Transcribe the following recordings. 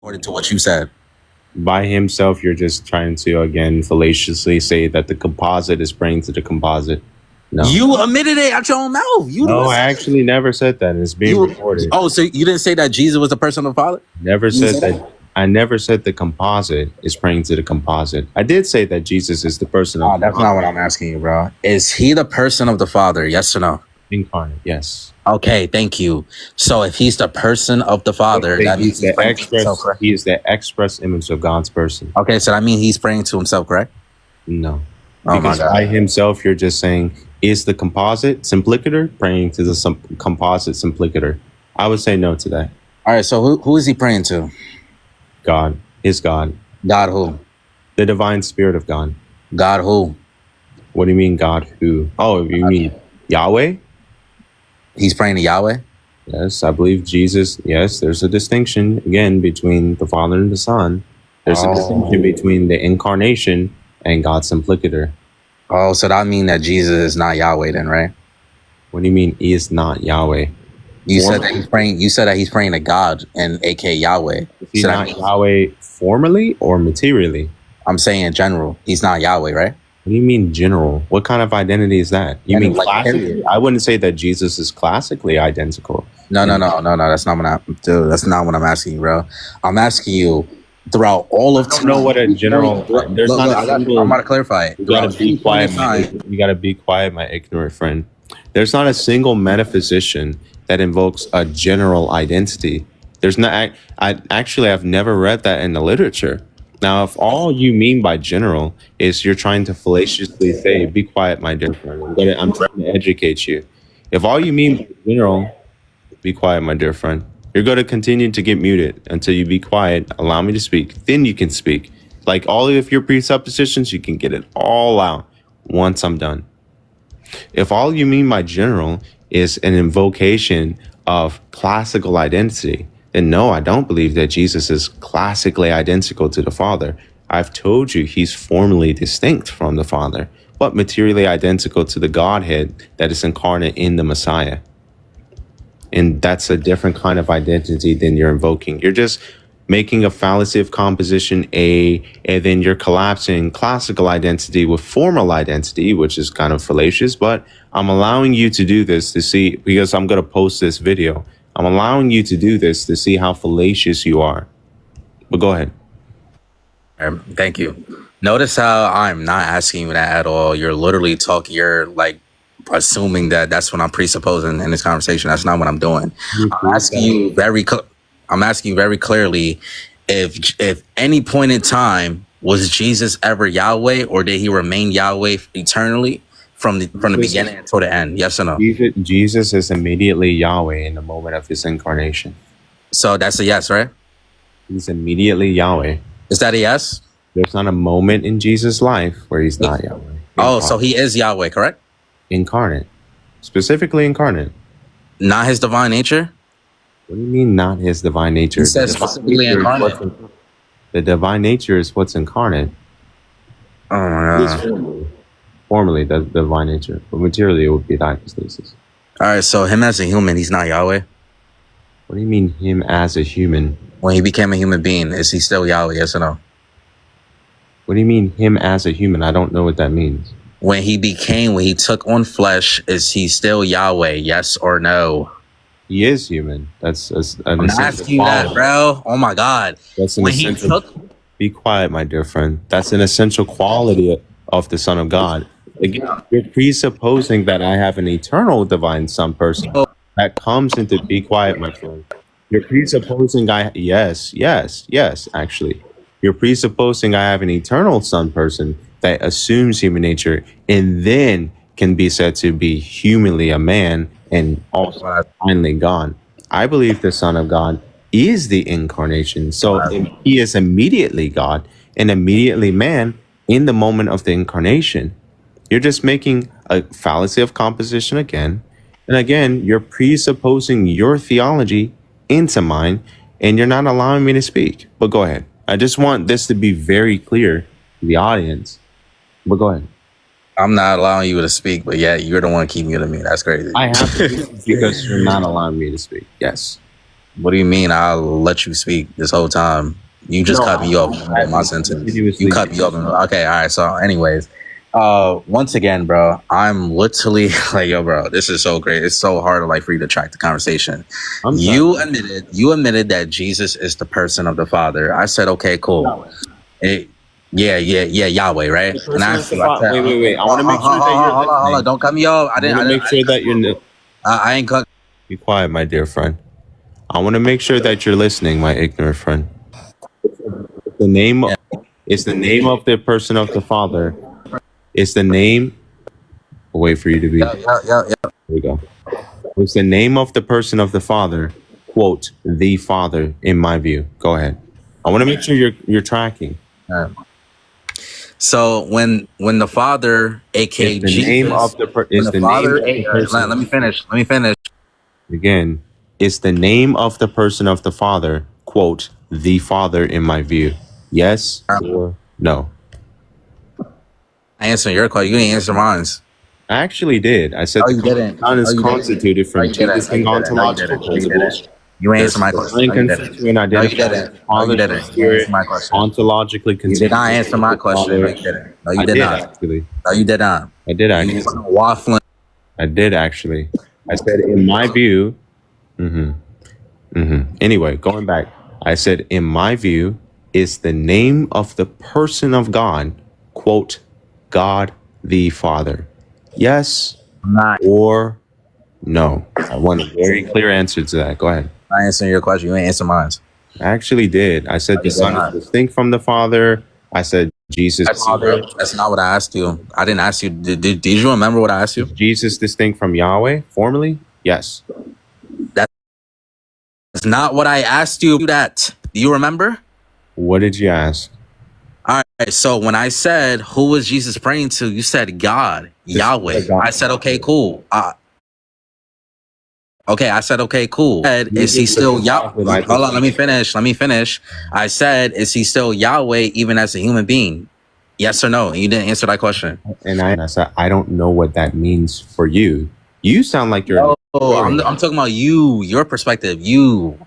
according to what you said. By himself, you're just trying to, again, fallaciously say that the composite is praying to the composite. No. You admitted it out your own mouth. No, I actually never said that. It's being recorded. Oh, so you didn't say that Jesus was the person of the Father? Never said that. I never said the composite is praying to the composite. I did say that Jesus is the person of the That's Father. not what I'm asking you, bro. Is he the person of the Father? Yes or no? Incarnate, yes. Okay, thank you. So if he's the person of the Father, that means he is the express image of God's person. Okay, so that means he's praying to himself, correct? No. Oh because my God. by himself, you're just saying, is the composite simplicator praying to the composite simplicator? I would say no to that. All right, so who is he praying to? God. His God. God who? The divine spirit of God. God who? What do you mean God who? Oh, you mean Yahweh? He's praying to Yahweh? Yes, I believe Jesus. Yes, there's a distinction, again, between the Father and the Son. There's a distinction between the Incarnation and God's implicator. Oh, so that means that Jesus is not Yahweh then, right? What do you mean he is not Yahweh? You said that he's praying. You said that he's praying to God, and aka Yahweh. Is he not Yahweh formally or materially? I'm saying in general, he's not Yahweh, right? What do you mean general? What kind of identity is that? You mean like classically? I wouldn't say that Jesus is classically identical. No. That's not what I'm asking you, bro. I'm asking you throughout all of time. I don't know what a general. There's not a single. I'm about to clarify it. You gotta be quiet. You gotta be quiet, my ignorant friend. There's not a single metaphysician that invokes a general identity. There's not. I've never read that in the literature. Now, if all you mean by general is you're trying to fallaciously say, be quiet, my dear friend. I'm trying to educate you. If all you mean by general, be quiet, my dear friend. You're going to continue to get muted until you be quiet. Allow me to speak. Then you can speak. Like all of your presuppositions, you can get it all out once I'm done. If all you mean by general is an invocation of classical identity, then no, I don't believe that Jesus is classically identical to the Father. I've told you he's formally distinct from the Father, but materially identical to the Godhead that is incarnate in the Messiah. And that's a different kind of identity than you're invoking. You're just making a fallacy of composition A, and then you're collapsing classical identity with formal identity, which is kind of fallacious, but I'm allowing you to do this to see, because I'm going to post this video. I'm allowing you to do this to see how fallacious you are. But go ahead. Thank you. Notice how I'm not asking you that at all. You're literally talking, you're like assuming that that's what I'm presupposing in this conversation. That's not what I'm doing. I'm asking you very clearly if any point in time was Jesus ever Yahweh, or did he remain Yahweh eternally from the beginning until the end? Yes or no? Jesus is immediately Yahweh in the moment of his incarnation. So that's a yes, right? He's immediately Yahweh. Is that a yes? There's not a moment in Jesus' life where he's not Yahweh. Oh, so he is Yahweh, correct? Incarnate. Specifically incarnate. Not his divine nature? What do you mean not his divine nature? He says specifically incarnate. The divine nature is what's incarnate. Oh my God. Formally, the divine nature. But materially, it would be the hypostasis. All right, so him as a human, he's not Yahweh? What do you mean him as a human? When he became a human being, is he still Yahweh, yes or no? What do you mean him as a human? I don't know what that means. When he took on flesh, is he still Yahweh, yes or no? He is human. That's an I'm asking you that, bro. Oh my God. That's an essential. Be quiet, my dear friend. That's an essential quality of the Son of God. Again, you're presupposing that I have an eternal divine Son person that comes into. Be quiet, my friend. You're presupposing yes, actually. You're presupposing I have an eternal Son person that assumes human nature and then can be said to be humanly a man and also finally God. I believe the Son of God is the incarnation. So he is immediately God and immediately man in the moment of the incarnation. You're just making a fallacy of composition again. And again, you're presupposing your theology into mine, and you're not allowing me to speak. But go ahead. I just want this to be very clear to the audience. But go ahead. I'm not allowing you to speak, but yeah, you're the one keeping muting me. That's crazy. I have to because you're not allowing me to speak. Yes. What do you mean? I'll let you speak this whole time. You just cut me off in my sentence. You cut me off. Okay, all right. So, anyways, once again, bro, I'm literally like, yo, bro, this is so great. It's so hard to like for you to track the conversation. You admitted that Jesus is the person of the Father. I said, okay, cool. Yeah, Yahweh, right? And I said, wait. I want to make sure that you're listening. Hold on, don't cut me off. I didn't make sure that you're. I ain't cut. Be quiet, my dear friend. I want to make sure that you're listening, my ignorant friend. The name is the name of the person of the Father. It's the name. I'll wait for you to be. Yeah. Here we go. It's the name of the person of the Father. Quote, the Father, in my view. Go ahead. I want to make sure you're tracking. So when the Father, aka the Jesus, name of the person. Let me finish. Again, it's the name of the person of the Father. Quote, the Father, in my view. Yes or no? I answered your question. You didn't answer mine. I actually did. I said the Son is constituted from two distinct ontological principles. You ain't answer my question. No, you didn't. No, you didn't. Answer my question. Ontologically you did not answer my question. No, you didn't. No, you did not. Actually. No, you did not. I did actually. You waffling. I did actually. I said, in my view. Anyway, going back, I said, in my view, is the name of the person of God, quote, God the Father. Yes or no? I want a very clear answer to that. Go ahead. I answered your question. You ain't answer mine. I actually did. I said the Son is distinct from the Father. I said Jesus. That's not what I asked you. I didn't ask you. Did you remember what I asked you? Is Jesus distinct from Yahweh formally? Yes. That's not what I asked you. That. Do you remember? What did you ask? All right. So when I said, who was Jesus praying to? You said God, Yahweh. I said, okay, cool. I said, okay, cool. Is he still Yahweh? Hold on, let me finish. I said, is he still Yahweh even as a human being? Yes or no? And you didn't answer that question. And I said, I don't know what that means for you. You sound like you're... I'm talking about you, your perspective, you.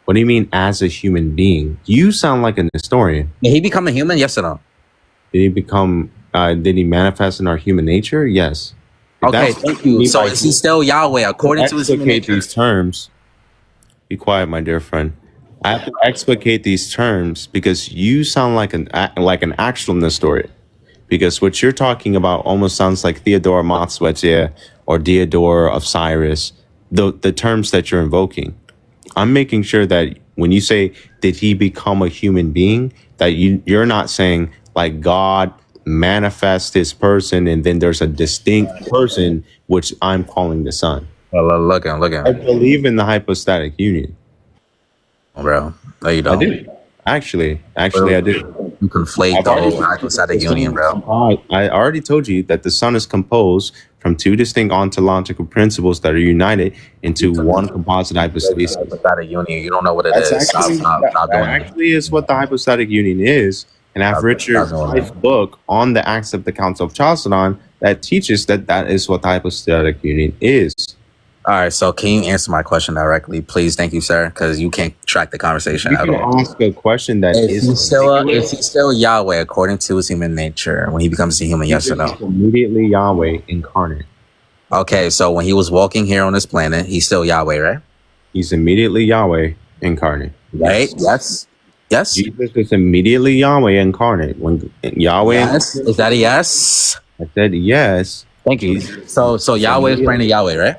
What do you mean as a human being? You sound like an historian. Did he become a human? Yes or no? Did he manifest in our human nature? Yes. Okay, thank you. So is he still Yahweh according to his human nature? These terms. Be quiet, my dear friend. I have to explicate these terms because you sound like an actual Nestorian. Because what you're talking about almost sounds like Theodore Motswetia or Diodore of Cyrus, the terms that you're invoking. I'm making sure that when you say, did he become a human being, that you're not saying like God manifest his person and then there's a distinct person, which I'm calling the Son. Well, look at. I believe in the hypostatic union. Bro, no, you don't. I do. Actually, I do. You conflate the whole hypostatic union, bro. I already told you that the Son is composed from two distinct ontological principles that are united into one composite hypostasis. Hypostatic union, you don't know what it is. That actually is what the hypostatic union is. And I have Richard Wright's book on the Acts of the Council of Chalcedon that teaches that is what the hypostatic union is. All right, so can you answer my question directly, please? Thank you, sir, because you can't track the conversation at all. You can ask a question that is he still Yahweh according to his human nature when he becomes a human? Yes or no? Immediately Yahweh incarnate. Okay, so when he was walking here on this planet, he's still Yahweh, right? He's immediately Yahweh incarnate. Right? Yes. Jesus is immediately Yahweh incarnate. When Yahweh, yes. Is that a yes? I said yes. Thank you. So Yahweh is praying to Yahweh, right?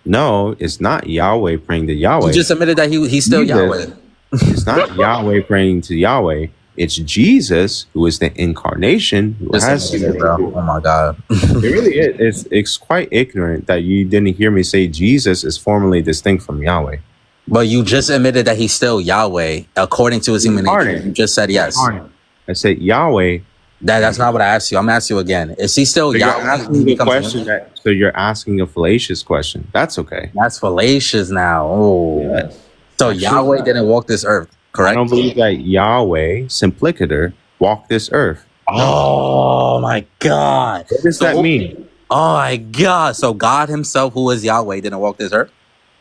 No, it's not Yahweh praying to Yahweh. You just admitted that he's still Yahweh. It's not Yahweh praying to Yahweh. It's Jesus who is the incarnation. Who has bro. Oh my God. It really is. It's quite ignorant that you didn't hear me say Jesus is formally distinct from Yahweh. But you just admitted that he's still Yahweh according to his human nature. You just said yes. I said Yahweh. That's not what I asked you. I'm asking you again. Is he still Yahweh? So you're asking a fallacious question. That's okay. That's fallacious now. Oh. Yes. So Yahweh didn't walk this earth, correct? I don't believe that Yahweh, Simplicator, walked this earth. Oh my God. What does that mean? Oh my God. So God himself, who is Yahweh, didn't walk this earth?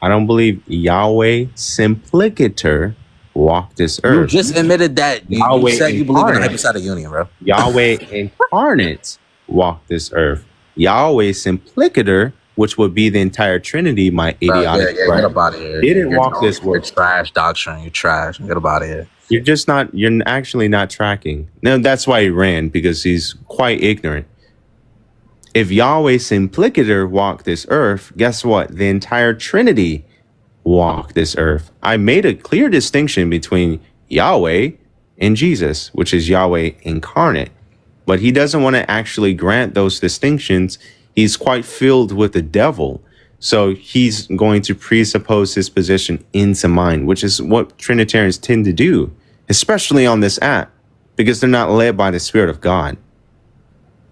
I don't believe Yahweh Simplicator walked this You earth. just admitted that. You Yahweh said you believe in the incarnate. hypostatic union, bro. Yahweh incarnate walked this earth. Yahweh Simplicator, which would be the entire Trinity, my idiotic Get friend, up out of here. didn't walk this You're world. trash doctrine. You're trash. Get up out of here. You're actually not tracking. No, that's why he ran, because he's quite ignorant. If Yahweh Simplicator walked this earth, guess what? The entire Trinity walked this earth. I made a clear distinction between Yahweh and Jesus, which is Yahweh incarnate. But he doesn't want to actually grant those distinctions. He's quite filled with the devil. So he's going to presuppose his position into mind, which is what Trinitarians tend to do, especially on this app, because they're not led by the Spirit of God.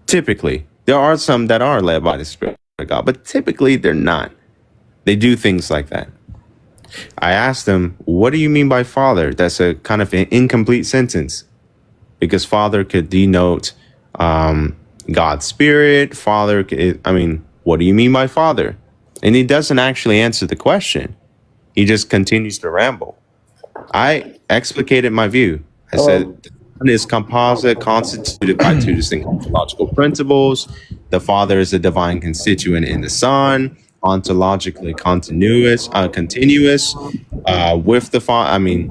Typically, there are some that are led by the Spirit of God, but typically they're not. They do things like that. I asked them, what do you mean by Father? That's a kind of an incomplete sentence, because Father could denote God's Spirit. Father, what do you mean by Father? And he doesn't actually answer the question. He just continues to ramble. I explicated my view. I said the Son is composite, constituted by two distinct ontological principles. The Father is a divine constituent in the Son, ontologically continuous with the Father.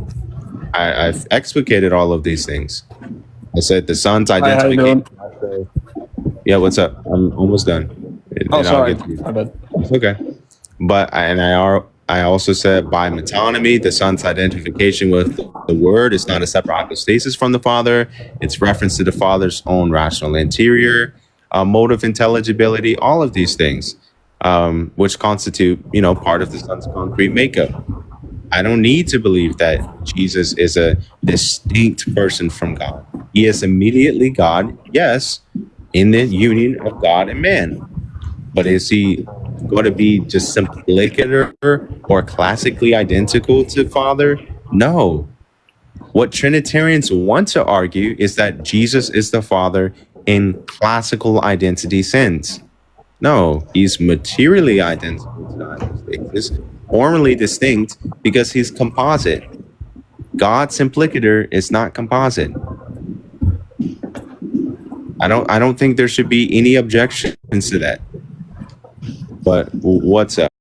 I've explicated all of these things. I said the Son's identification. Yeah, what's up? I'm almost done. Oh, sorry. My bad. It's okay. But I also said by metonymy, the Son's identification with the Word is not a separate hypostasis from the Father. It's reference to the Father's own rational interior, mode of intelligibility, all of these things, which constitute, part of the Son's concrete makeup. I don't need to believe that Jesus is a distinct person from God. He is immediately God, yes, in the union of God and man. But is he going to be just simplicator or classically identical to Father? No. What Trinitarians want to argue is that Jesus is the Father in classical identity sense. No, he's materially identical to the hypostasis, formally distinct because he's composite. God's implicator is not composite. I don't think there should be any objections to that. But what's up?